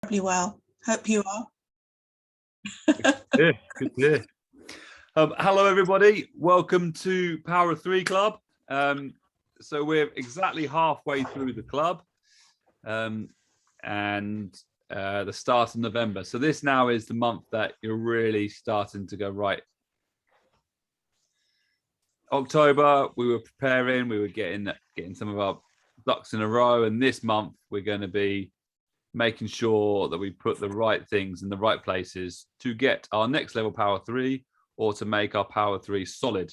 Incredibly well. Hope you are. Yeah, good to hear. Hello, everybody. Welcome to Po3 Club. So we're exactly halfway through the club and the start of November. So this now is the month that you're really starting to go right. October, we were preparing, we were getting some of our ducks in a row. And this month, we're going to be making sure that we put the right things in the right places to get our next level Po3 or to make our Po3 solid.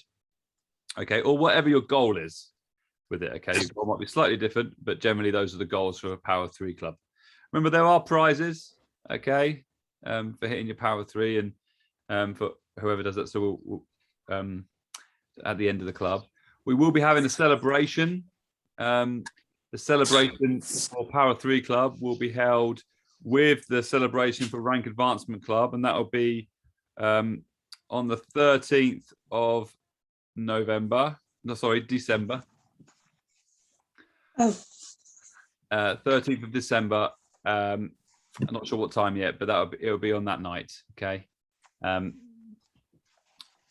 Okay, or whatever your goal is with it. Okay, your goal might be slightly different, but generally those are the goals for a Po3 club. Remember, there are prizes, okay, for hitting your Po3 and for whoever does that. So we'll at the end of the club, we will be having a celebration. The celebration for Po3 Club will be held with the celebration for Rank Advancement Club, and that will be on the 13th of November. No, sorry, December. Oh. 13th of December. I'm not sure what time yet, but it'll be on that night. Okay. And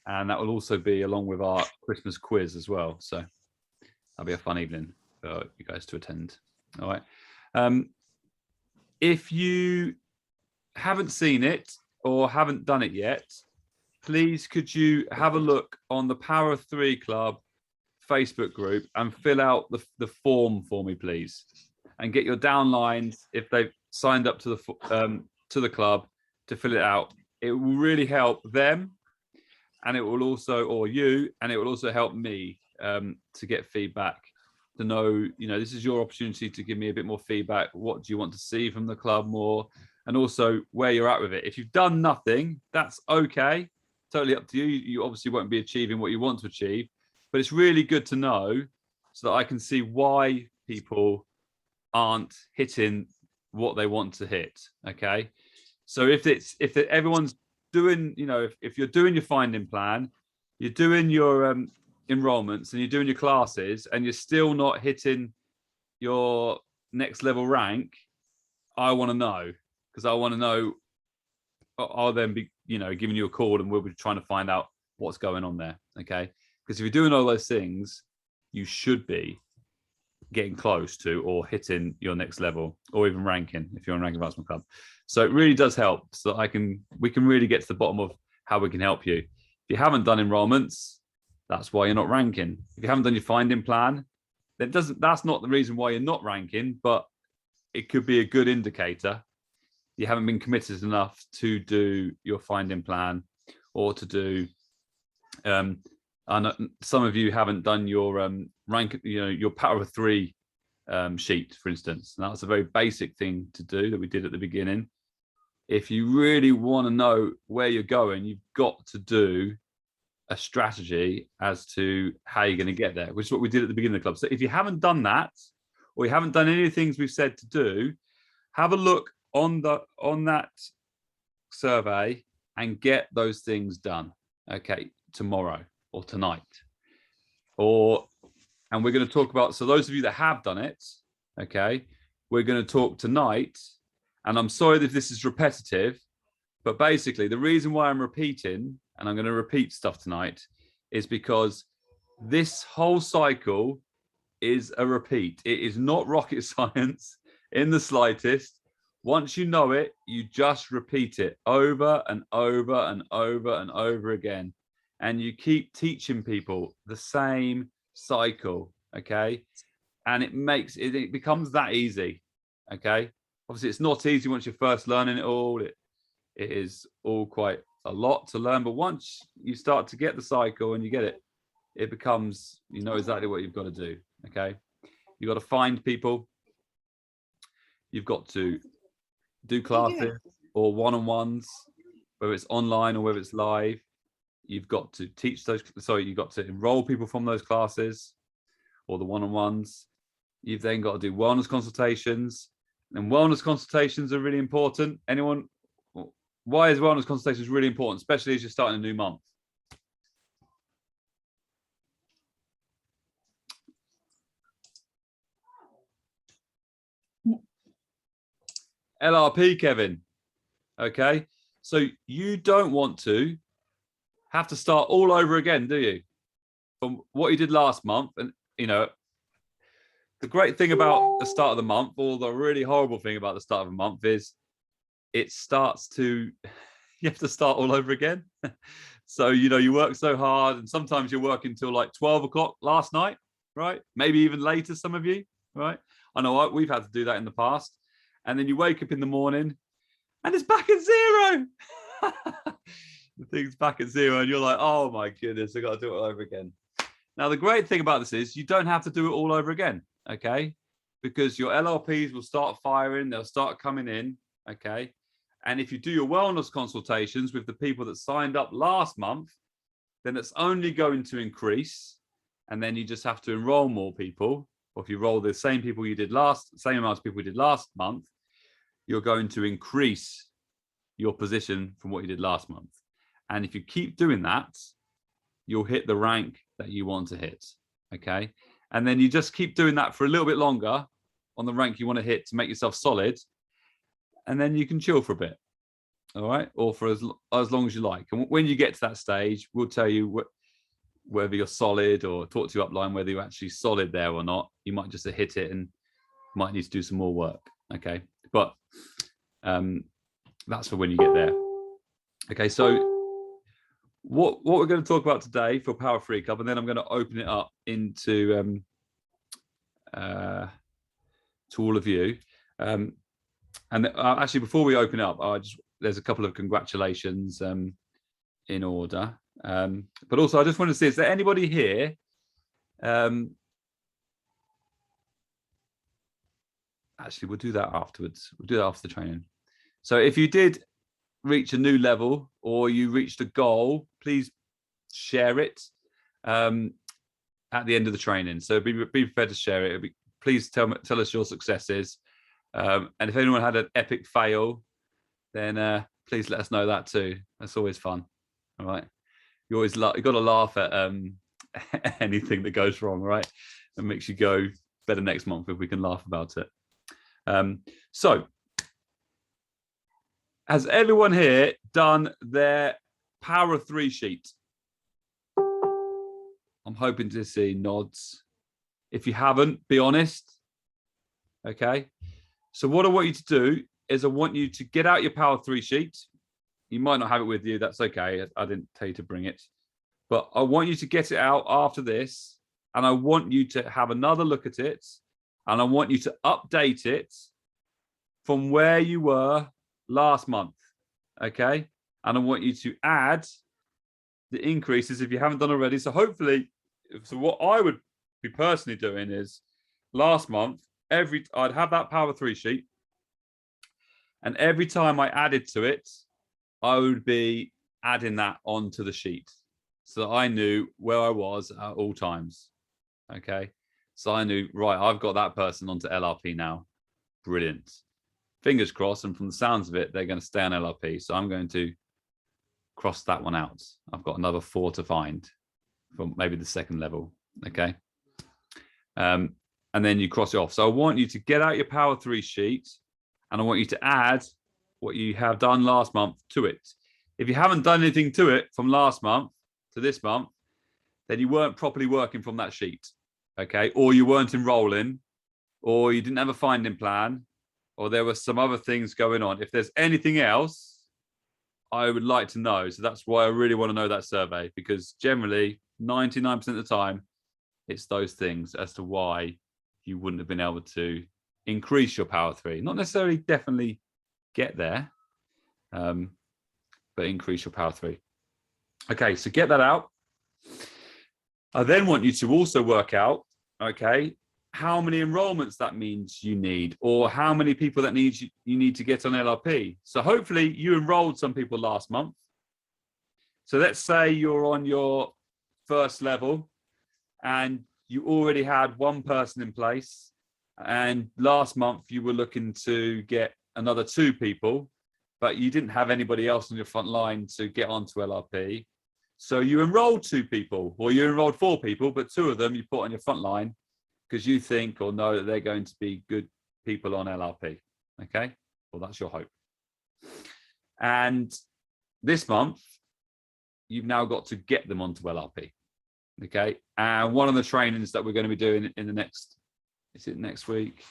that will also be along with our Christmas quiz as well. So that'll be a fun evening for you guys to attend. All right. If you haven't seen it or haven't done it yet, please could you have a look on the Po3 Club Facebook group and fill out the form for me, please, and get your downlines if they've signed up to the club to fill it out. It will really help them, and it will also, or you, and it will also help me to get feedback, to know, this is your opportunity to give me a bit more feedback. What do you want to see from the club more? And also where you're at with it. If you've done nothing, that's okay. Totally up to you. You obviously won't be achieving what you want to achieve, but it's really good to know so that I can see why people aren't hitting what they want to hit. Okay. So if everyone's doing, if you're doing your finding plan, you're doing your enrollments and you're doing your classes and you're still not hitting your next level rank, I want to know, because I want to know. I'll then be, giving you a call and we'll be trying to find out what's going on there. Okay. Because if you're doing all those things, you should be getting close to or hitting your next level, or even ranking if you're on Rank Advancement Club. So it really does help, so that we can really get to the bottom of how we can help you. If you haven't done enrollments, that's why you're not ranking. If you haven't done your finding plan, that's not the reason why you're not ranking, but it could be a good indicator. You haven't been committed enough to do your finding plan, or to do and some of you haven't done your rank, your Po3 sheet, for instance. And that's a very basic thing to do that we did at the beginning. If you really want to know where you're going, you've got to do a strategy as to how you're going to get there, which is what we did at the beginning of the club. So if you haven't done that, or you haven't done any of the things we've said to do, have a look on that survey and get those things done. Okay, tomorrow or tonight, and we're going to talk about, so those of you that have done it, okay, we're going to talk tonight, and I'm sorry if this is repetitive, but basically the reason why I'm repeating, and I'm going to repeat stuff tonight, is because this whole cycle is a repeat. It is not rocket science in the slightest. Once you know it, you just repeat it over and over and over and over again. And you keep teaching people the same cycle, okay? And it becomes that easy, okay? Obviously, it's not easy once you're first learning it all. It is all quite a lot to learn. But once you start to get the cycle and you get it, it becomes, you know exactly what you've got to do, okay? You've got to find people. You've got to do classes or one-on-ones, whether it's online or whether it's live. You've got to teach those, you've got to enroll people from those classes or the one-on-ones. You've then got to do wellness consultations, and wellness consultations are really important. Why is wellness consultations really important, especially as you're starting a new month? LRP, Kevin. Okay. So you don't want to have to start all over again, do you? From what you did last month. And, you know, the great thing about the start of the month, or the really horrible thing about the start of a month, is it starts to, you have to start all over again. So, you know, you work so hard, and sometimes you're working till like 12 o'clock last night, right? Maybe even later, some of you, right? I know we've had to do that in the past. And then you wake up in the morning and it's back at zero. The thing's back at zero, and you're like, oh my goodness, I got to do it all over again. Now, the great thing about this is you don't have to do it all over again, okay? Because your LRPs will start firing, they'll start coming in, okay? And if you do your wellness consultations with the people that signed up last month, then it's only going to increase. And then you just have to enroll more people. Or if you roll the same people you did same amount of people you did last month, you're going to increase your position from what you did last month. And if you keep doing that, you'll hit the rank that you want to hit, okay? And then you just keep doing that for a little bit longer on the rank you want to hit to make yourself solid, and then you can chill for a bit, all right? Or for as long as you like. And when you get to that stage, we'll tell you whether you're solid, or talk to you upline whether you're actually solid there or not. You might just hit it and might need to do some more work, okay? But that's for when you get there. Okay, so what we're going to talk about today for Power 3 Club, and then I'm going to open it up into to all of you. And actually, before we open it up, there's a couple of congratulations in order. But also, I just want to see, is there anybody here? Actually, we'll do that afterwards. We'll do that after the training. So if you did reach a new level, or you reached a goal, please share it at the end of the training. So be prepared to share it. Please tell us your successes. And if anyone had an epic fail, then please let us know that too. That's always fun. All right. You always got to laugh at anything that goes wrong, right? It makes you go better next month if we can laugh about it. So, has everyone here done their Power 3 sheet? I'm hoping to see nods. If you haven't, be honest. Okay. So what I want you to do is I want you to get out your Power 3 sheet. You might not have it with you. That's okay. I didn't tell you to bring it. But I want you to get it out after this. And I want you to have another look at it. And I want you to update it from where you were last month. Okay. And I want you to add the increases if you haven't done already. So hopefully, so what I would be personally doing is last month, I'd have that Power 3 sheet. And every time I added to it, I would be adding that onto the sheet so that I knew where I was at all times. Okay. So I knew, right, I've got that person onto LRP now. Brilliant. Fingers crossed. And from the sounds of it, they're going to stay on LRP. So I'm going to cross that one out. I've got another 4 to find from maybe the second level. Okay. And then you cross it off. So I want you to get out your Power 3 sheet, and I want you to add what you have done last month to it. If you haven't done anything to it from last month to this month, then you weren't properly working from that sheet. Okay. Or you weren't enrolling, or you didn't have a finding plan, or there were some other things going on. If there's anything else, I would like to know. So that's why I really want to know that survey, because generally 99% of the time, it's those things as to why you wouldn't have been able to increase your Power 3. Not necessarily definitely get there, but increase your Power 3. Okay, so get that out. I then want you to also work out, okay, how many enrollments that means you need, or how many people that you need to get on LRP. So hopefully you enrolled some people last month. So let's say you're on your first level and you already had one person in place, and last month you were looking to get another 2 people, but you didn't have anybody else on your front line to get onto LRP. So you enrolled 2 people, or you enrolled 4 people, but 2 of them you put on your front line because you think or know that they're going to be good people on LRP. Okay. or that's your hope. And this month, you've now got to get them onto LRP. Okay. And one of the trainings that we're going to be doing in the next, is it next week?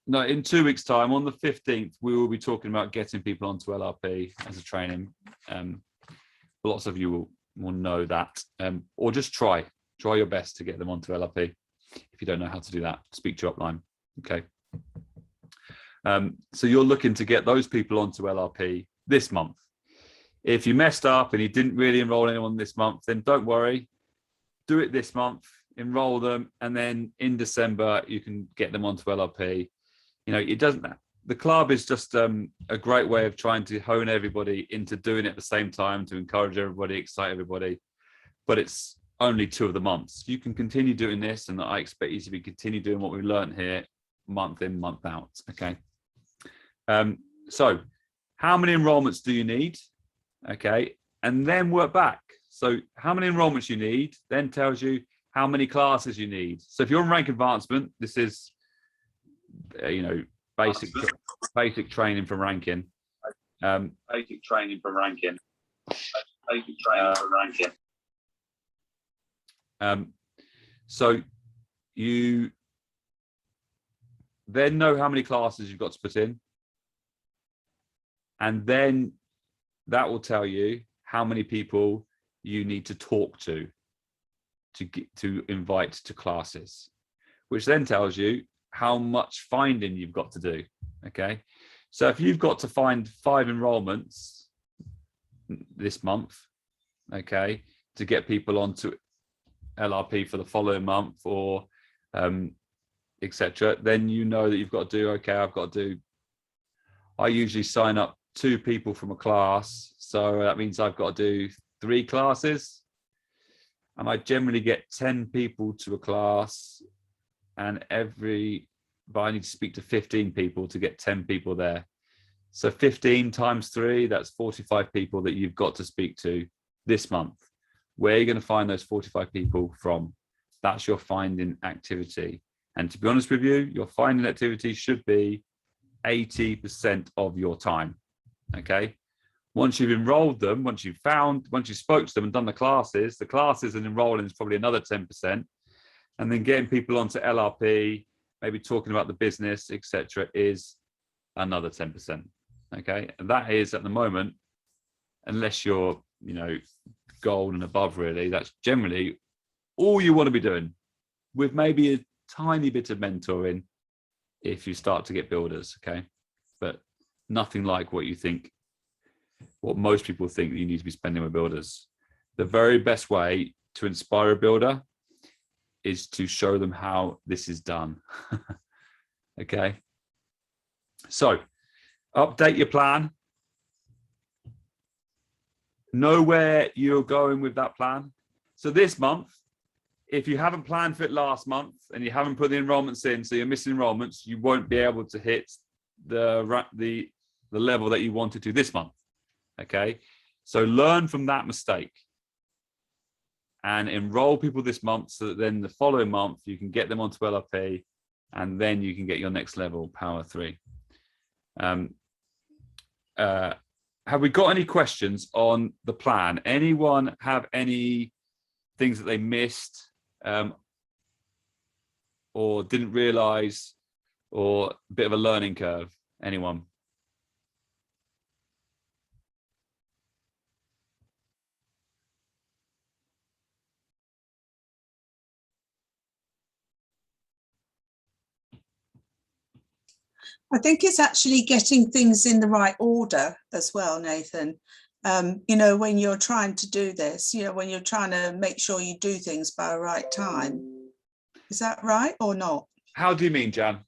No, in 2 weeks' time, on the 15th, we will be talking about getting people onto LRP as a training. Lots of you will know that, or just try your best to get them onto LRP. If you don't know how to do that, speak to your upline. Okay. So you're looking to get those people onto LRP this month. If you messed up and you didn't really enroll anyone this month, then don't worry. Do it this month, enroll them, and then in December you can get them onto LRP. You know, it doesn't. The club is just a great way of trying to hone everybody into doing it at the same time, to encourage everybody, excite everybody. But it's only 2 of the months. You can continue doing this, and I expect you to continue doing what we've learned here, month in, month out. Okay. So how many enrollments do you need? Okay, and then work back. So how many enrollments you need then tells you how many classes you need. So if you're on rank advancement, this is you know, basic training for ranking. Basic training for ranking. Basic training for ranking. So you then know how many classes you've got to put in, and then that will tell you how many people you need to talk to invite to classes, which then tells you how much finding you've got to do. Okay, so if you've got to find 5 enrollments this month, okay, to get people onto LRP for the following month, or etc., then you know that you've got to do, okay, I usually sign up 2 people from a class, so that means I've got to do 3 classes, and I generally get 10 people to a class, and but I need to speak to 15 people to get 10 people there. So 15 times 3, that's 45 people that you've got to speak to this month. Where are you going to find those 45 people from? That's your finding activity. And to be honest with you, your finding activity should be 80% of your time. Okay. Once you've enrolled them, once you spoke to them and done the classes and enrolling is probably another 10%. And then getting people onto LRP, maybe talking about the business, etc., is another 10%. Okay. And that is at the moment, unless you're, you know, gold and above, really, that's generally all you want to be doing, with maybe a tiny bit of mentoring if you start to get builders. Okay. But nothing like what most people think that you need to be spending with builders. The very best way to inspire a builder is to show them how this is done. Okay. So update your plan. Know where you're going with that plan. So this month, if you haven't planned for it last month and you haven't put the enrollments in, so you're missing enrollments, you won't be able to hit the level that you wanted to this month. Okay, so learn from that mistake and enroll people this month, so that then the following month you can get them onto LRP, and then you can get your next level, Power 3. Have we got any questions on the plan? Anyone have any things that they missed or didn't realize, or a bit of a learning curve? Anyone? I think it's actually getting things in the right order as well, Nathan. You know, when you're trying to do this, you know, when you're trying to make sure you do things by the right time. Is that right or not? How do you mean, Jan?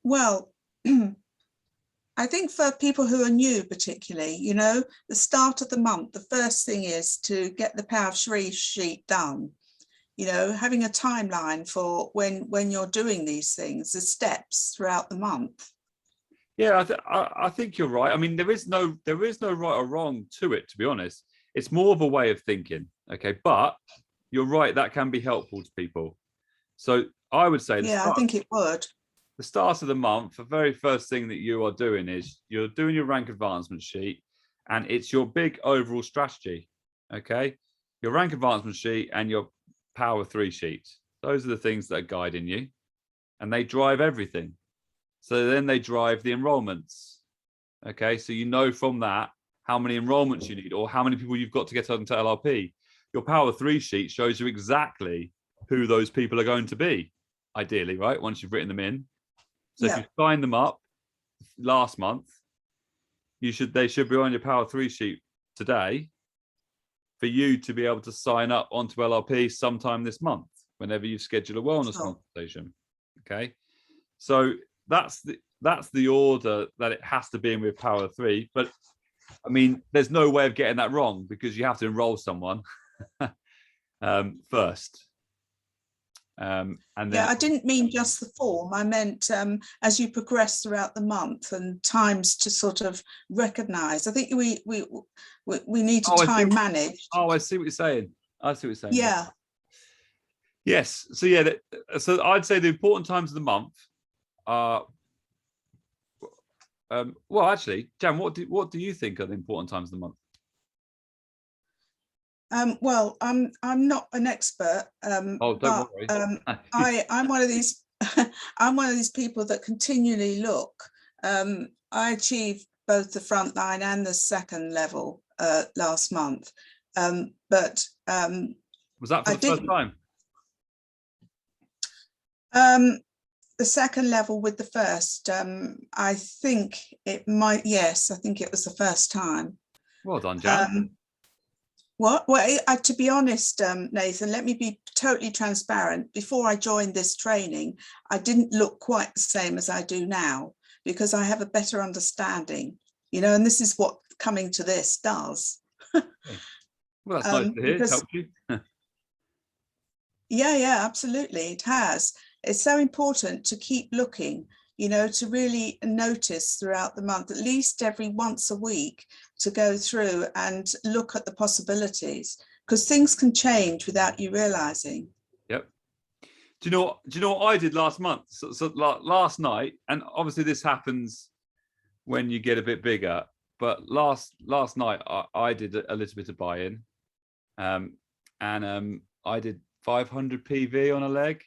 Well, I think for people who are new, particularly, you know, the start of the month, the first thing is to get the Power 3 sheet done. You know, having a timeline for when you're doing these things, the steps throughout the month. Yeah, I think you're right. I mean, there is no right or wrong to it, to be honest. It's more of a way of thinking. Okay, but you're right, that can be helpful to people. So I would say Yeah, I think it would. the start of the month, the very first thing that you are doing is you're doing your rank advancement sheet, and it's your big overall strategy. Okay, your rank advancement sheet and your power 3 sheets. Those are the things that are guiding you, and they drive everything. So then they drive the enrollments. Okay, so you know from that how many enrollments you need or how many people you've got to get onto LRP. Your power 3 sheet shows you exactly who those people are going to be, ideally, right? Once you've written them in. So if you sign them up last month, they should be on your power 3 sheet today for you to be able to sign up onto LRP sometime this month, whenever you schedule a wellness consultation. Okay, so that's the order that it has to be in with power 3. But I mean, there's no way of getting that wrong, because you have to enroll someone first. And then I didn't mean just the form. I meant as you progress throughout the month and times to sort of recognise. I think we need to time manage. Oh, I see what you're saying. Yeah. Yes. So yeah. So I'd say the important times of the month are. Well, actually, Jan, what do you think are the important times of the month? Well, I'm not an expert, don't but worry. I'm one of these I'm one of these people that continually look. I achieved both the front line and the second level last month, but was that for the first time? The second level with the first, I think it might. Yes, I think it was the first time. Well done, Jan. Well, to be honest, Nathan, let me be totally transparent. Before I joined this training, I didn't look quite the same as I do now, because I have a better understanding, and this is what coming to this does. Well, that's nice to hear. It's helped you. Yeah, absolutely. It has. It's so important to keep looking, to really notice throughout the month, at least every once a week, to go through and look at the possibilities, because things can change without you realizing. Yep. Do you know what I did last month? So last night, and obviously this happens when you get a bit bigger, but last night I did a little bit of buy-in, and I did 500 PV on a leg,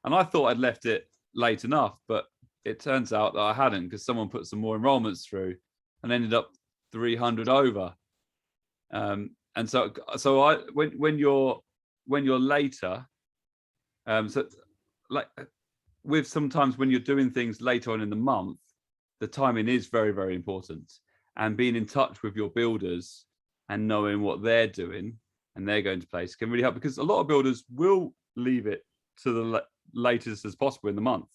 and I thought I'd left it late enough, but it turns out that I hadn't, because someone put some more enrollments through and ended up 300 over. And so I when you're later, so like with sometimes when you're doing things later on in the month, the timing is very, very important, and being in touch with your builders and knowing what they're doing and they're going to place can really help, because a lot of builders will leave it to the latest as possible in the month,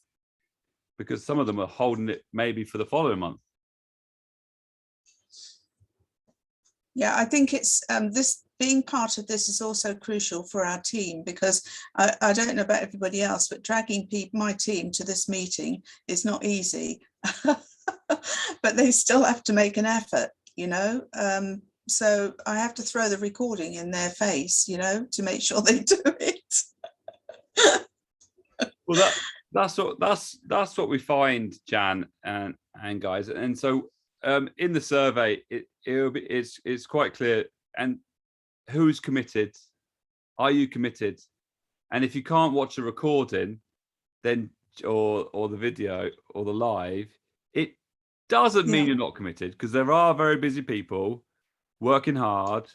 because some of them are holding it maybe for the following month. Yeah, I think it's this being part of this is also crucial for our team, because I don't know about everybody else, but dragging my team to this meeting is not easy. But they still have to make an effort, so I have to throw the recording in their face, to make sure they do it. Well, that's what we find, Jan and guys, and so in the survey it's quite clear. And who's committed? Are you committed? And if you can't watch a recording, then or the video or the live, it doesn't mean you're not committed, because there are very busy people working hard,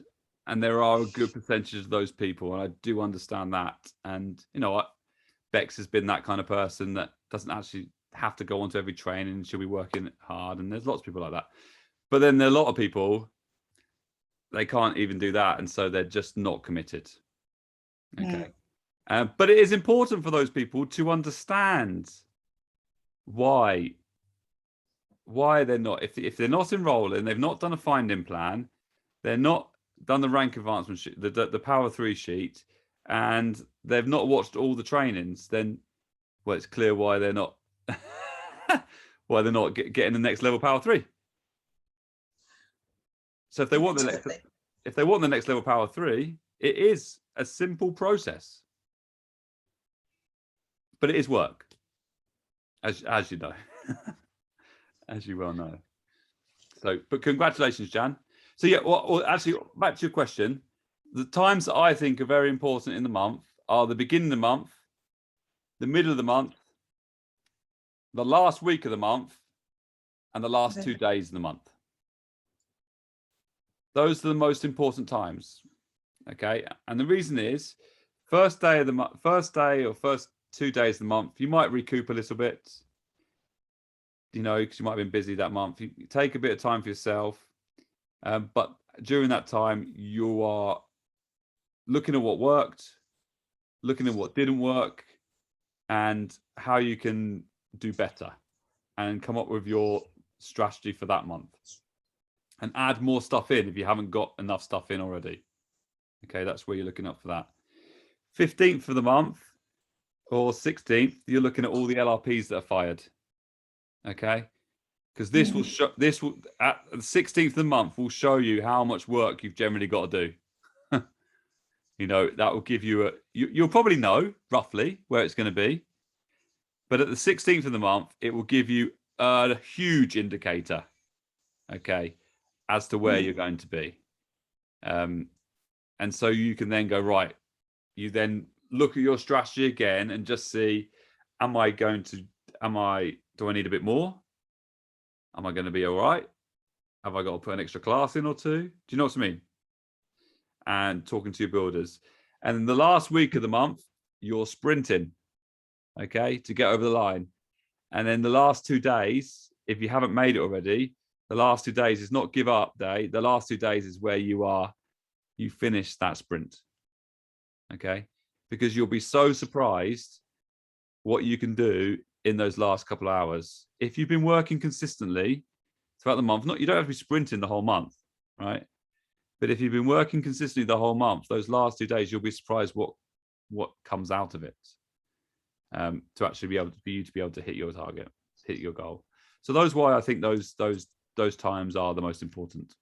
and there are a good percentage of those people, and I do understand that. And Bex has been that kind of person that doesn't actually have to go onto every training, she'll be working hard, and there's lots of people like that. But then there are a lot of people, they can't even do that, and so they're just not committed. Okay. But it is important for those people to understand why they're not, if they're not enrolling, they've not done a finding plan, they're not done the rank advancement sheet, the power 3 sheet, and they've not watched all the trainings, then it's clear why they're not getting the next level power 3. So if they want the next level power 3, it is a simple process. but it is work, as you know, as you well know. So, but congratulations, Jan. So yeah, well, actually, back to your question, the times that I think are very important in the month are the beginning of the month, the middle of the month, the last week of the month, and the last 2 days of the month. Those are the most important times. Okay, and the reason is, first day or first 2 days of the month, you might recoup a little bit, you know, because you might have been busy that month. You take a bit of time for yourself, but during that time, you are looking at what worked, looking at what didn't work, and how you can do better, and come up with your strategy for that month, and add more stuff in if you haven't got enough stuff in already. Okay, that's where you're looking up for that. 15th of the month or 16th, you're looking at all the LRPs that are fired. Okay, because this will show, this will at the 16th of the month will show you how much work you've generally got to do. You know, that will give you you'll probably know roughly where it's going to be, but at the 16th of the month, it will give you a huge indicator, okay, as to where you're going to be. And so you can then go, right, you then look at your strategy again and just see, do I need a bit more? Am I going to be all right? Have I got to put an extra class in or two? Do you know what I mean? And talking to your builders. And in the last week of the month, you're sprinting, okay, to get over the line. And then the last 2 days, if you haven't made it already, the last 2 days is not give up day. The last 2 days is where you finish that sprint, okay? Because you'll be so surprised what you can do in those last couple of hours. If you've been working consistently throughout the month, you don't have to be sprinting the whole month, right? But if you've been working consistently the whole month, those last 2 days, you'll be surprised what comes out of it, to actually be able to hit your target, hit your goal. So those why I think those times are the most important.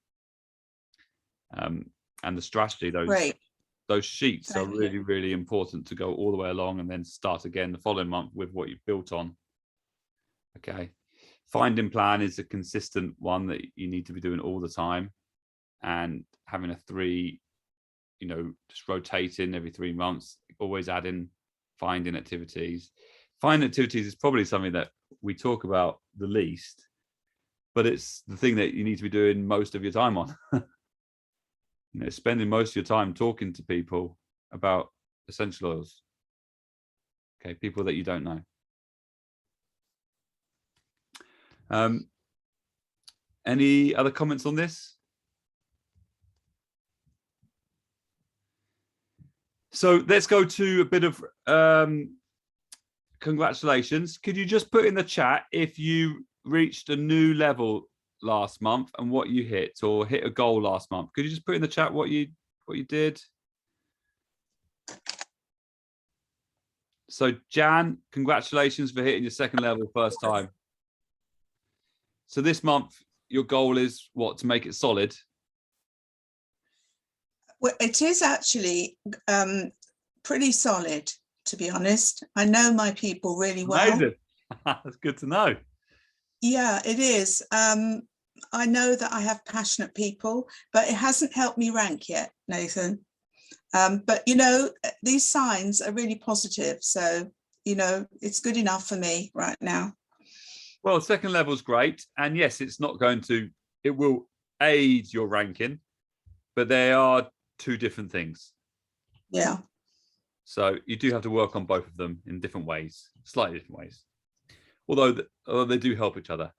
And the strategy, those sheets are really, really important to go all the way along and then start again the following month with what you've built on. Okay. Finding plan is a consistent one that you need to be doing all the time, and having a 3, you know, just rotating every 3 months, always adding finding activities. Finding activities is probably something that we talk about the least, but it's the thing that you need to be doing most of your time on. You know, spending most of your time talking to people about essential oils. Okay, people that you don't know. Any other comments on this? So let's go to a bit of congratulations. Could you just put in the chat if you reached a new level last month and what you hit, or hit a goal last month? Could you just put in the chat what you did? So Jan, congratulations for hitting your second level first time. So this month your goal is what, to make it solid? Well, it is actually pretty solid, to be honest. I know my people really well. Amazing. That's good to know. Yeah, it is. I know that I have passionate people, but it hasn't helped me rank yet, Nathan. But, you know, these signs are really positive. So, you know, it's good enough for me right now. Well, second level is great. And yes, it will aid your ranking, but they are 2 different things. Yeah. So you do have to work on both of them in different ways, slightly different ways. Although they do help each other.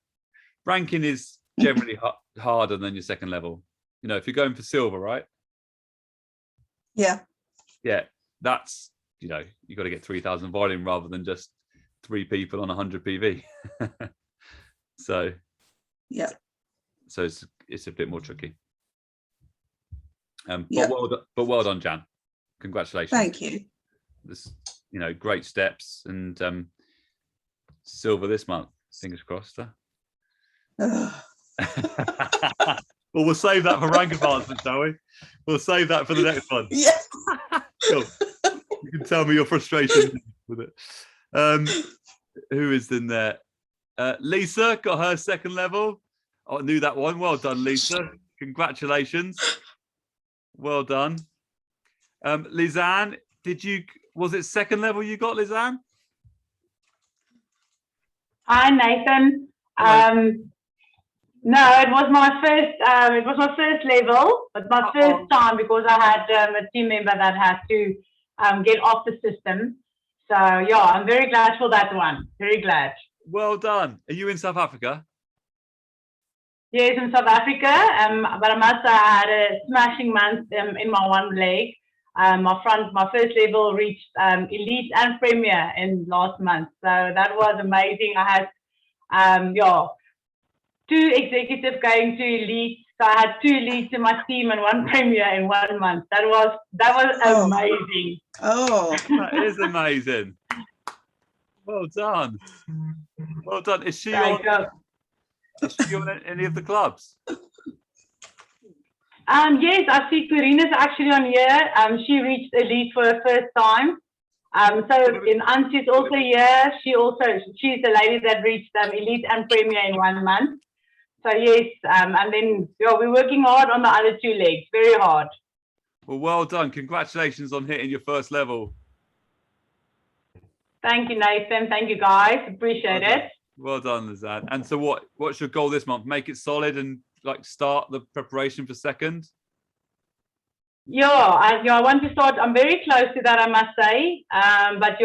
Ranking is generally harder than your second level. You know, if you're going for silver, right? Yeah. Yeah, that's, you know, you got to get 3,000 volume rather than just 3 people on 100 PV. So yeah. So it's a bit more tricky. Yeah. But well done, Jan. Congratulations. Thank you. This, you know, great steps, and silver this month. Fingers crossed. Well, we'll save that for rank advancement, shall we? We'll save that for the next one. Yeah. Cool. You can tell me your frustration with it. Who is in there? Lisa got her second level. Oh, I knew that one. Well done, Lisa. Congratulations. Well done. Lizanne, was it second level you got, Lizanne? Hi, Nathan. No, it was my first level, but my first time because I had a team member that had to get off the system. So yeah, I'm very glad for that one. Very glad. Well done. Are you in South Africa? Yes, in South Africa. But I must say I had a smashing month in my one leg. My first level reached elite and premier in last month. So that was amazing. I had 2 executives going to elite. So I had 2 elites in my team and 1 premier in 1 month. That was amazing. Oh, That is amazing. Well done. Well done. Is she on any of the clubs? Yes, I see Corina's actually on here. She reached elite for her first time. So in Ansie's also here. She's the lady that reached elite and premier in 1 month. So yes, and then we're working hard on the other 2 legs, very hard. Well done. Congratulations on hitting your first level. Thank you, Nathan. Thank you, guys. Appreciate it. Well done, Lizanne. And so what's your goal this month? Make it solid and start the preparation for second? I want to start. I'm very close to that, I must say. But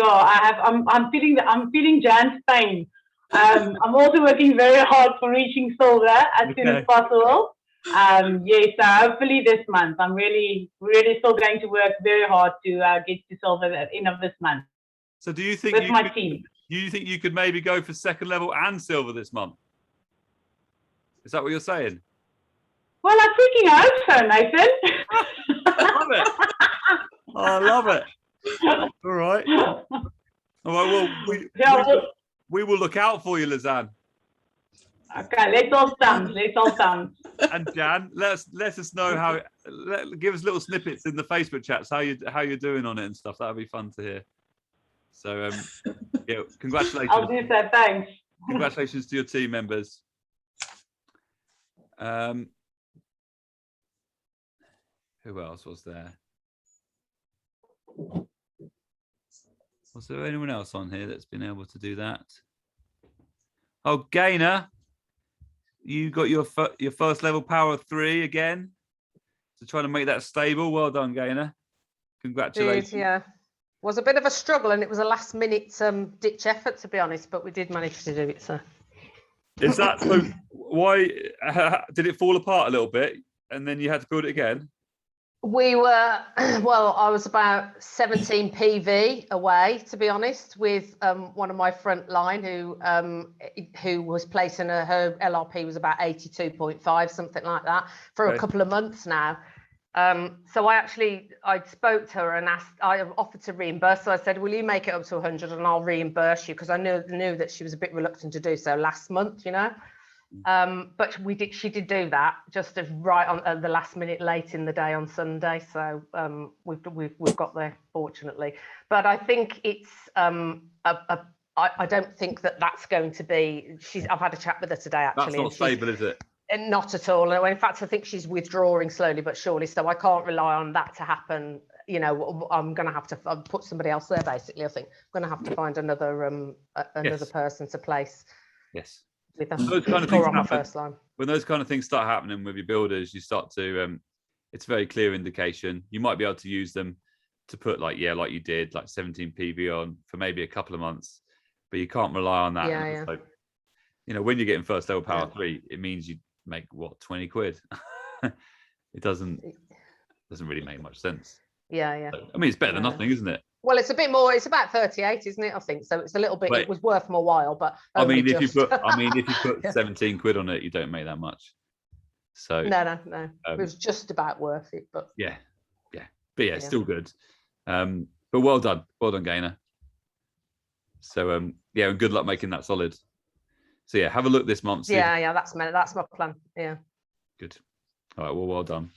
I'm feeling Jan's pain. I'm also working very hard for reaching silver as soon as possible. So hopefully this month. I'm really still going to work very hard to get to silver at the end of this month. So do you think with my team? Do you think you could maybe go for second level and silver this month? Is that what you're saying? Well, I'm freaking out, so Nathan. I love it. I love it. All right. All right. Well, we will look out for you, Lizanne. Okay, let's all thumbs. And Jan, let us know give us little snippets in the Facebook chats how you're doing on it and stuff. That'll be fun to hear. So congratulations. I'll do so. Thanks. Congratulations to your team members. Who else was there? Was there anyone else on here that's been able to do that? Oh, Gaynor, you got your first level power 3 again. So trying to make that stable. Well done, Gaynor. Congratulations. Yeah. Was a bit of a struggle, and it was a last minute ditch effort, to be honest, but we did manage to do it. So is that so? Why did it fall apart a little bit and then you had to build it again? We were, I was about 17 PV away, to be honest, with one of my front line who was placing her LRP was about 82.5, something like that, for a couple of months now. So I spoke to her and I offered to reimburse. So I said, will you make it up to 100 and I'll reimburse you? Because I knew that she was a bit reluctant to do so last month, but she did do that just right on the last minute, late in the day on Sunday. So we've got there, fortunately. But I think it's I don't think that's going to be. I've had a chat with her today, actually. That's not stable, is it? And not at all. In fact, I think she's withdrawing slowly but surely. So I can't rely on that to happen. I'm going to have to put somebody else there. Basically, I think I'm going to have to find another person to place. Yes. With those kind of things on my first line. When those kind of things start happening with your builders, you start to. It's a very clear indication. You might be able to use them to put like you did, like 17 PV on for maybe a couple of months, but you can't rely on that. Yeah. Like, when you're getting first level power 3, it means you make 20 quid. It doesn't really make much sense. Yeah. So, I mean, it's better than nothing, isn't it? Well, it's a bit more. It's about 38, isn't it? I think so. It's a little bit. It was worth my while, but if you put 17 quid on it, you don't make that much. So no. It was just about worth it, but yeah. But yeah, still good. But well done, Gaynor. So and good luck making that solid. So yeah, have a look this month. Yeah, that's my plan. Yeah. Good. All right. Well done.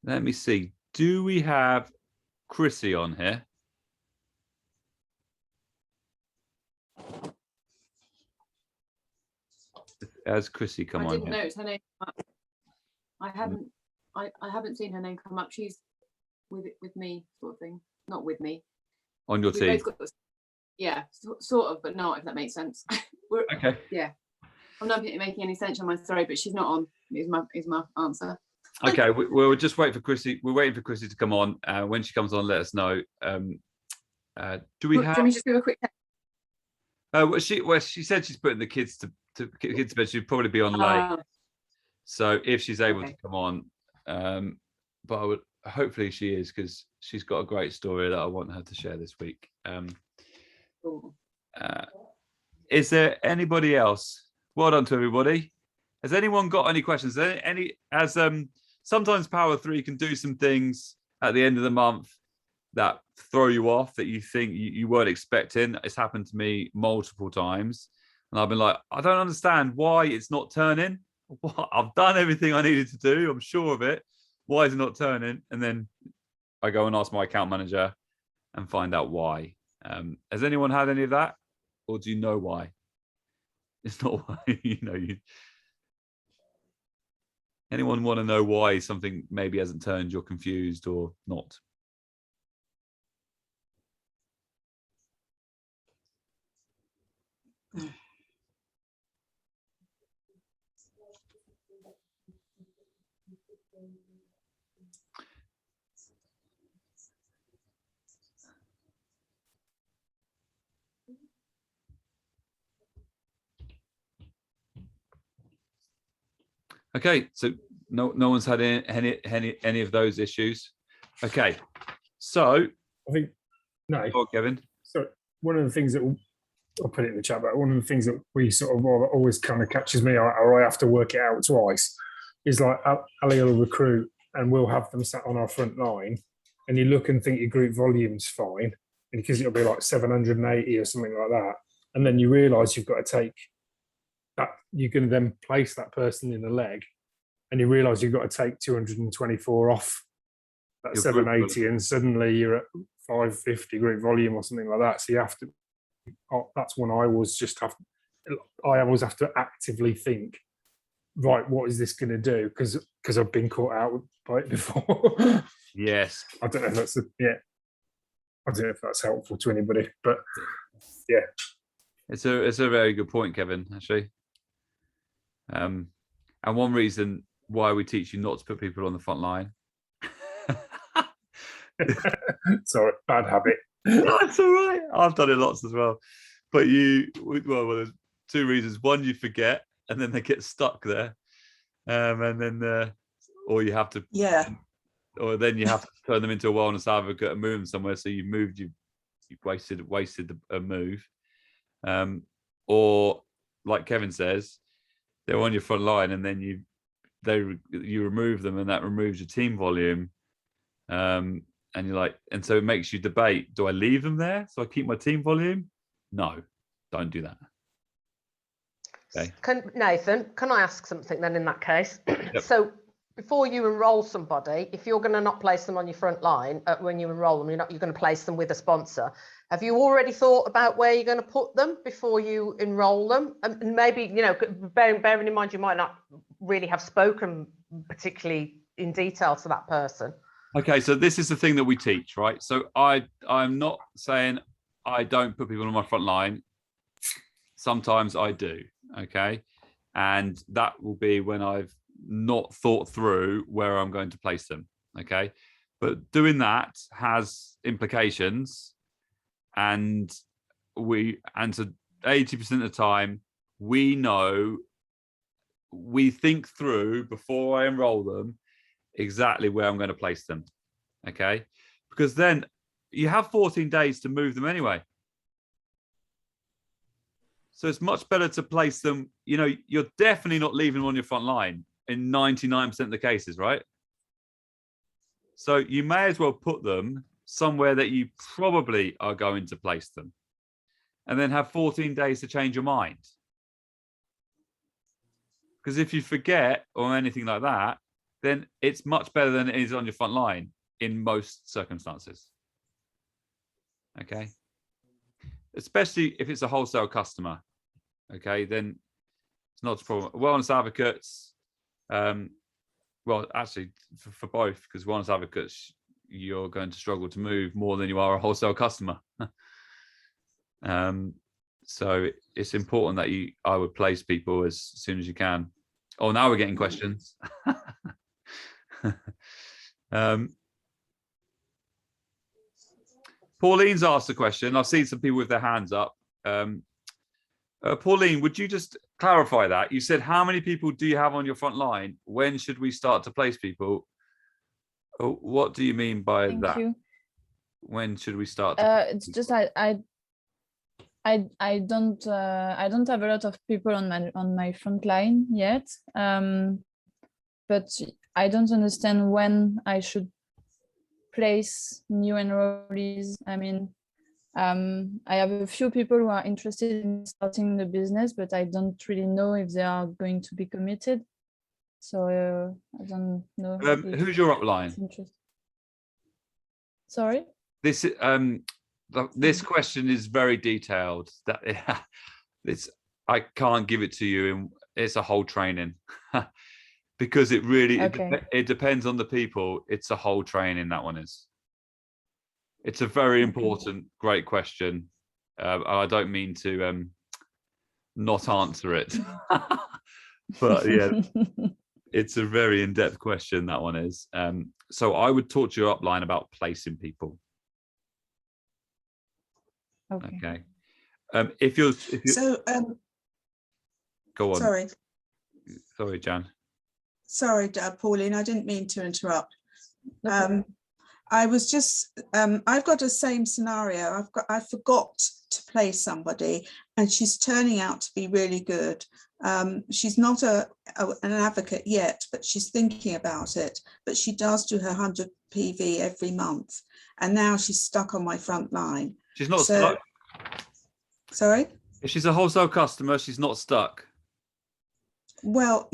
Let me see. Do we have Chrissy on here? Has Chrissy come I on? didn't notice her name come up. I haven't seen her name come up. She's with me, sort of thing. Not with me. On your We team? both got, yeah, sort of, but not, if that makes sense. Okay. Yeah. I'm not making any sense on my story, but she's not on. Is my answer. Okay, we'll just wait for Chrissy. We're waiting for Chrissy to come on. When she comes on, let us know. Do we have? Let me just give a quick. Well, she said she's putting the kids to bed. She'd probably be on late. So if she's able to come on, but I would hopefully she is, because she's got a great story that I want her to share this week. Is there anybody else? Well done to everybody. Has anyone got any questions? Sometimes Power3 can do some things at the end of the month that throw you off, that you think you weren't expecting. It's happened to me multiple times, and I've been like, I don't understand why it's not turning. I've done everything I needed to do. I'm sure of it. Why is it not turning? And then I go and ask my account manager and find out why. Has anyone had any of that, or do you know why? It's not why. Anyone want to know why something maybe hasn't turned? You're confused or not? Okay, so no one's had any of those issues. Okay, so I think no. Oh, Kevin. So one of the things that I'll put it in the chat, but one of the things that we sort of always kind of catches me, or I have to work it out twice, is like Ali will recruit and we'll have them sat on our front line, and you look and think your group volume's fine, and because it'll be like 780 or something like that, and then you realise you've got to take that, you can then place that person in the leg, and you realise you've got to take 224 off that Your 780, and suddenly you're at 550 group volume or something like that. So you have to. That's when I always have to actively think, right, what is this going to do? Because I've been caught out by it before. Yes. I don't know if that's I don't know if that's helpful to anybody, but yeah, it's a very good point, Kevin. Actually, and one reason why we teach you not to put people on the front line. sorry, bad habit. That's all right. I've done it lots as well. But there's two reasons. One, you forget, and then they get stuck there, and then or you have to or then you have to turn them into a wellness advocate and move them somewhere. So you've wasted a move, or like Kevin says, they're on your front line, and then you remove them, and that removes your team volume. And you're like, and so it makes you debate, do I leave them there so I keep my team volume? No, don't do that. Okay. Nathan, can I ask something then in that case? Yep. So before you enroll somebody, if you're going to not place them on your front line, when you enroll them, you're going to place them with a sponsor. Have you already thought about where you're going to put them before you enroll them? And maybe, bearing in mind, you might not really have spoken particularly in detail to that person. Okay, so this is the thing that we teach, right? So I'm not saying I don't put people on my front line. Sometimes I do, okay? And that will be when I've not thought through where I'm going to place them, okay? But doing that has implications, and so 80% of the time, we think through before I enroll them exactly where I'm going to place them, okay? Because then you have 14 days to move them anyway. So it's much better to place them, you're definitely not leaving them on your front line in 99% of the cases, right? So you may as well put them somewhere that you probably are going to place them, and then have 14 days to change your mind. Because if you forget or anything like that, then it's much better than it is on your front line in most circumstances. Okay. Especially if it's a wholesale customer. Okay, then It's not a problem. Wellness advocates, well, actually, for both, because wellness advocates, you're going to struggle to move more than you are a wholesale customer. So it's important that I would place people as soon as you can. Oh, now we're getting questions. Pauline's asked a question. I've seen some people with their hands up. Pauline, would you just clarify that? You said, how many people do you have on your front line? When should we start to place people? What do you mean by Thank that? you. When should we start? It's just I don't have a lot of people on my front line yet, but I don't understand when I should place new enrollees. I mean, I have a few people who are interested in starting the business, but I don't really know if they are going to be committed. So I don't know. Who's your upline? Sorry? This question is very detailed. I can't give it to you. It's a whole training because it really it depends on the people. It's a whole training. That one is. It's a very important, great question. I don't mean to not answer it, but yeah, it's a very in-depth question. That one is. So I would talk to your upline about placing people. Okay. If you're So go on. Sorry, Jan. Sorry, Pauline, I didn't mean to interrupt. I was just I've got the same scenario. I forgot to place somebody and she's turning out to be really good. She's not an advocate yet, but she's thinking about it. But she does do her 100 PV every month, and now she's stuck on my front line. She's not stuck. Sorry? If she's a wholesale customer, she's not stuck. Well,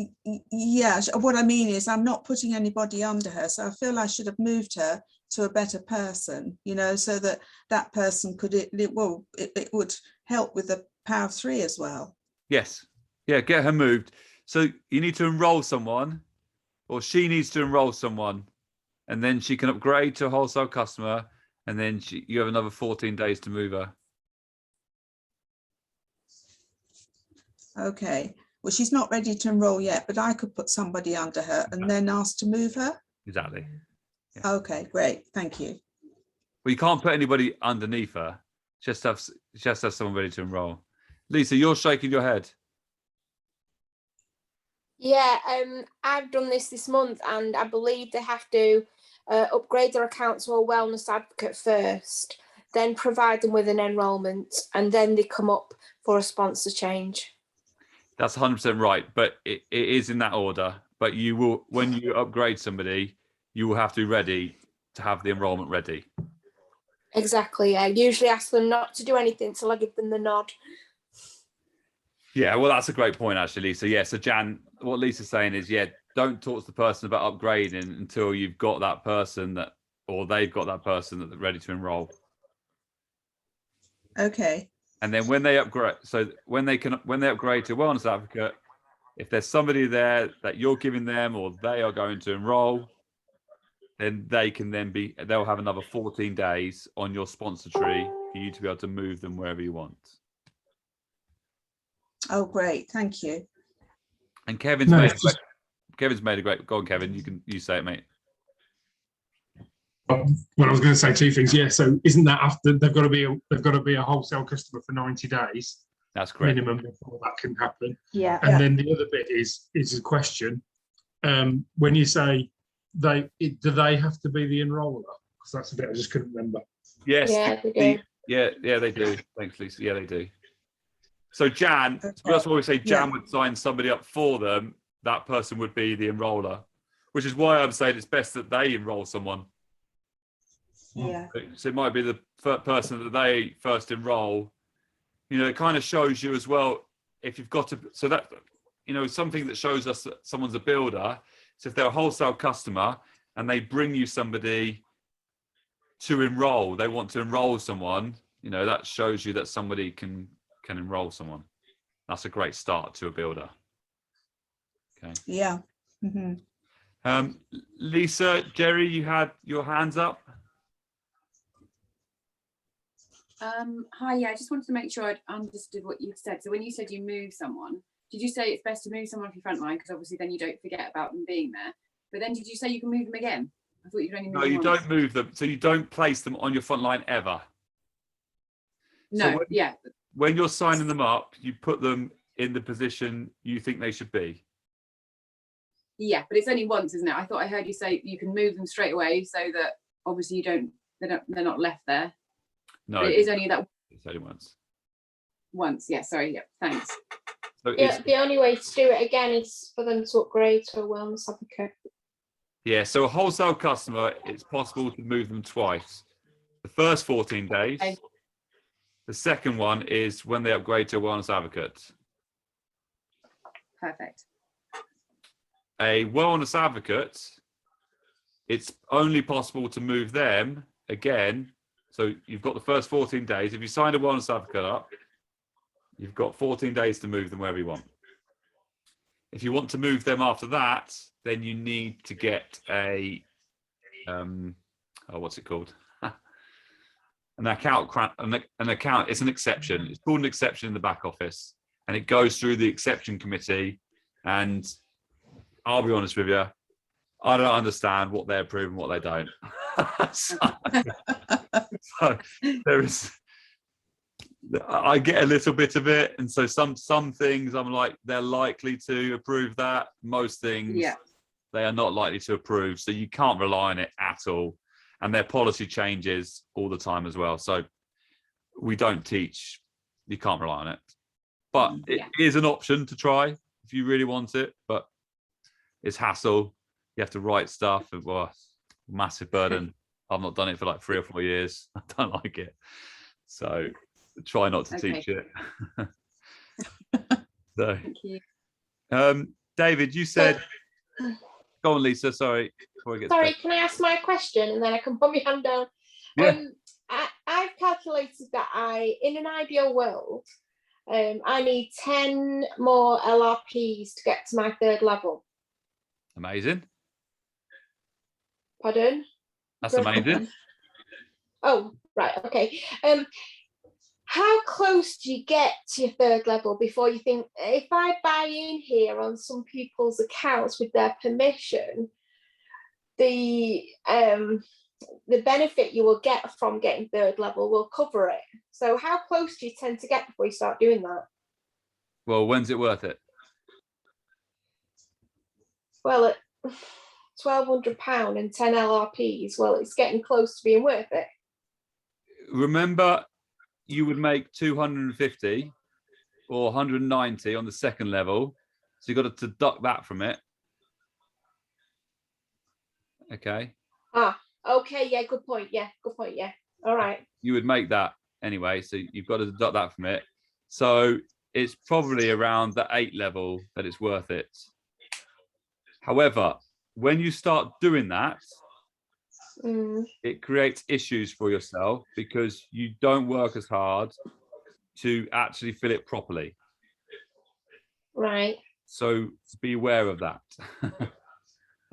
yeah, what I mean is I'm not putting anybody under her. So I feel I should have moved her to a better person, you know, so that that person could, it would help with the Po3 as well. Yes. Yeah, get her moved. So you need to enroll someone, or she needs to enroll someone, and then she can upgrade to a wholesale customer, and then you have another 14 days to move her. Okay. Well, she's not ready to enroll yet, but I could put somebody under her and then ask to move her. Exactly. Yeah. Okay, great. Thank you. Well, you can't put anybody underneath her. Just have someone ready to enroll. Lisa, you're shaking your head. Yeah, I've done this month, and I believe they have to upgrade their account to a wellness advocate first, then provide them with an enrolment, and then they come up for a sponsor change. That's 100% right, but it is in that order. But you will, when you upgrade somebody, you will have to be ready to have the enrolment ready. Exactly. I usually ask them not to do anything till I give them the nod. Yeah, well, that's a great point, actually, Lisa. Yeah, so Jan, what Lisa's saying is, yeah, don't talk to the person about upgrading until you've got that person that, or they've got that person that's ready to enroll. Okay. And then when they upgrade, so when they upgrade to wellness advocate, if there's somebody there that you're giving them or they are going to enroll, then they'll have another 14 days on your sponsor tree for you to be able to move them wherever you want. Oh, great. Thank you. And Kevin's made a great, go on, Kevin, you say it, mate. Well, I was going to say two things. Yeah, so isn't that after they've got to be a wholesale customer for 90 days? That's correct. Minimum before that can happen. Yeah. And then the other bit is a question. When you say do they have to be the enroller? Because that's a bit I just couldn't remember. Yes. Yeah, they do. Yeah, they do. Thanks, Lisa. Yeah, they do. So Jan, that's why we say Jan would sign somebody up for them. That person would be the enroller, which is why I'm saying it's best that they enroll someone. Yeah. So it might be the person that they first enroll. You know, it kind of shows you as well if you've got to. So that, you know, something that shows us that someone's a builder. So if they're a wholesale customer and they bring you somebody to enroll, they want to enroll someone. You know, that shows you that somebody can enroll someone. That's a great start to a builder. Okay. Yeah. Mhm. Lisa, Jerry, you had your hands up. Hi, yeah, I just wanted to make sure I'd understood what you said. So when you said you move someone, did you say it's best to move someone off your front line? Because obviously then you don't forget about them being there. But then did you say you can move them again? I thought you'd only move No, them you once. don't move them. So you don't place them on your front line ever. No, So yeah. when you're signing them up, you put them in the position you think they should be. Yeah, but it's only once, isn't it? I thought I heard you say you can move them straight away so that obviously they're not left there. No, But it is only that it's only once. once. Yeah, sorry. Yeah, thanks. So Yeah, the only way to do it again is for them to upgrade to a wellness advocate. yeah, so a wholesale customer, it's possible to move them twice. The first 14 days. Okay. The second one is when they upgrade to a wellness advocate. Perfect. A wellness advocate, it's only possible to move them again. So you've got the first 14 days. If you signed a wellness advocate up, you've got 14 days to move them wherever you want. If you want to move them after that, then you need to get a, what's it called? An account, it's an exception. It's called an exception in the back office, and it goes through the exception committee. And I'll be honest with you, I don't understand what they approve and what they don't. so there is, I get a little bit of it, and so some things I'm like, they're likely to approve that. Most things, they are not likely to approve. So you can't rely on it at all. And their policy changes all the time as well. So we don't teach, you can't rely on it. But it is an option to try if you really want it, but it's hassle. You have to write stuff. Well, massive burden. I've not done it for like 3 or 4 years. I don't like it. So try not to teach it. So, Thank you. David, you said, go on, Lisa, sorry. Sorry, can I ask my question and then I can put my hand down? Yeah. I've calculated that in an ideal world, I need 10 more LRPs to get to my 3rd level. Amazing. Pardon? That's amazing. Oh, right, okay. How close do you get to your 3rd level before you think, if I buy in here on some people's accounts with their permission, the benefit you will get from getting 3rd level will cover it. So how close do you tend to get before you start doing that? Well, when's it worth it? Well, at £1,200 and 10 LRPs, well, it's getting close to being worth it. Remember, you would make 250 or 190 on the 2nd level. So you've got to deduct that from it. Okay. Okay, yeah, good point. Yeah, good point. Yeah. All right. You would make that anyway. So you've got to deduct that from it. So it's probably around the 8 level that it's worth it. However, when you start doing that, it creates issues for yourself because you don't work as hard to actually fill it properly. Right. So be aware of that.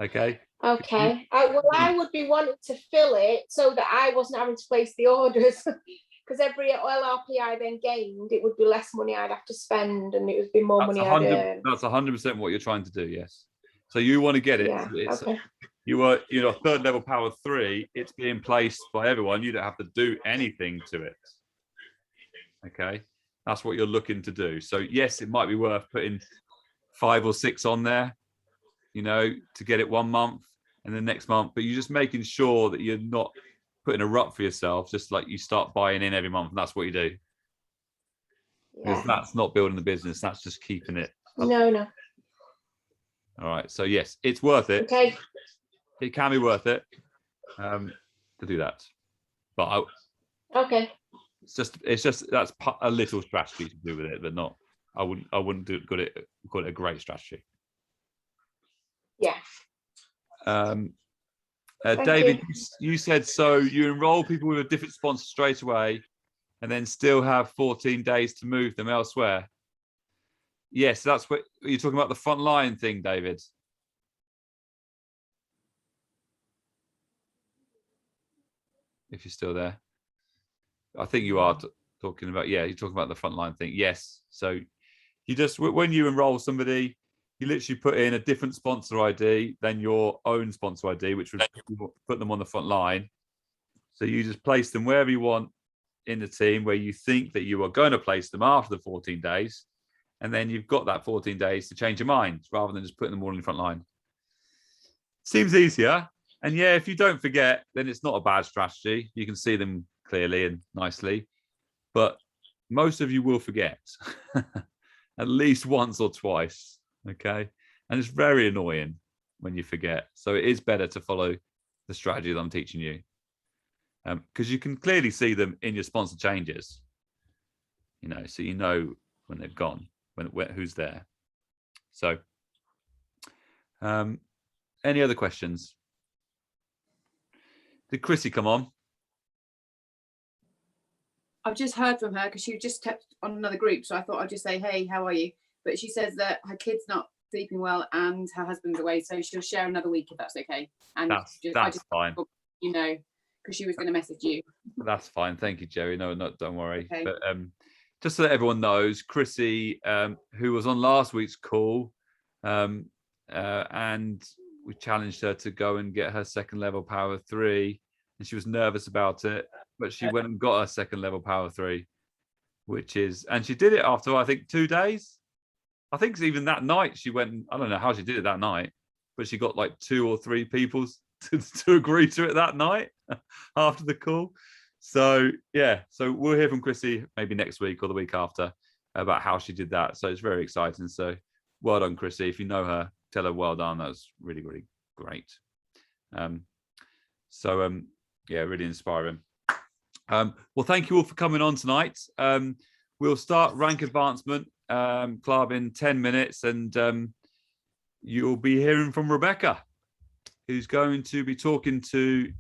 Okay. Okay. I would be wanting to fill it so that I wasn't having to place the orders. Because every LRP I then gained, it would be less money I'd have to spend, and it would be more money I'd earn. That's 100% what you're trying to do. Yes. So you want to get it. Yeah, okay. You are, 3rd level power 3. It's being placed by everyone. You don't have to do anything to it. Okay, that's what you're looking to do. So yes, it might be worth putting 5 or 6 on there, to get it 1 month and the next month. But you're just making sure that you're not putting a rut for yourself. Just like you start buying in every month, and that's what you do. Because that's not building the business. That's just keeping it. No. All right. So yes, it's worth it. Okay. It can be worth it to do that. But okay. It's just that's a little strategy to do with it, but not. I wouldn't call it a great strategy. Yeah. David, you said so. You enroll people with a different sponsor straight away, and then still have 14 days to move them elsewhere. Yes, that's what you're talking about, the front line thing, David. If you're still there, I think you are talking about. Yeah, you're talking about the front line thing. Yes. So you just, when you enroll somebody, you literally put in a different sponsor ID than your own sponsor ID, which would put them on the front line. So you just place them wherever you want in the team where you think that you are going to place them after the 14 days. And then you've got that 14 days to change your mind rather than just putting them all in the front line. Seems easier. And yeah, if you don't forget, then it's not a bad strategy. You can see them clearly and nicely. But most of you will forget at least once or twice. Okay. And it's very annoying when you forget. So it is better to follow the strategy that I'm teaching you. Because you can clearly see them in your sponsor changes. You know, so you know when they've gone, who's there. So any other questions? Did Chrissy come on? I've just heard from her because she just kept on another group, so I thought I'd just say, hey, how are you? But she says that her kid's not sleeping well and her husband's away, so she'll share another week if that's okay. And that's fine. You know, because she was going to message you. That's fine. Thank you, Jerry. No, don't worry. Okay. But just so that everyone knows, Chrissy, who was on last week's call, and we challenged her to go and get her second level power 3, and she was nervous about it, but she went and got her second level power 3, and she did it after, I think, 2 days. I think even that night she went, I don't know how she did it that night, but she got like 2 or 3 people to agree to it that night after the call. So yeah, so we'll hear from Chrissy maybe next week or the week after about how she did that. So it's very exciting. So well done, Chrissy. If you know her, tell her well done. That was really, really great. Yeah, really inspiring. Well, thank you all for coming on tonight. We'll start rank advancement club in 10 minutes, and you'll be hearing from Rebecca, who's going to be talking to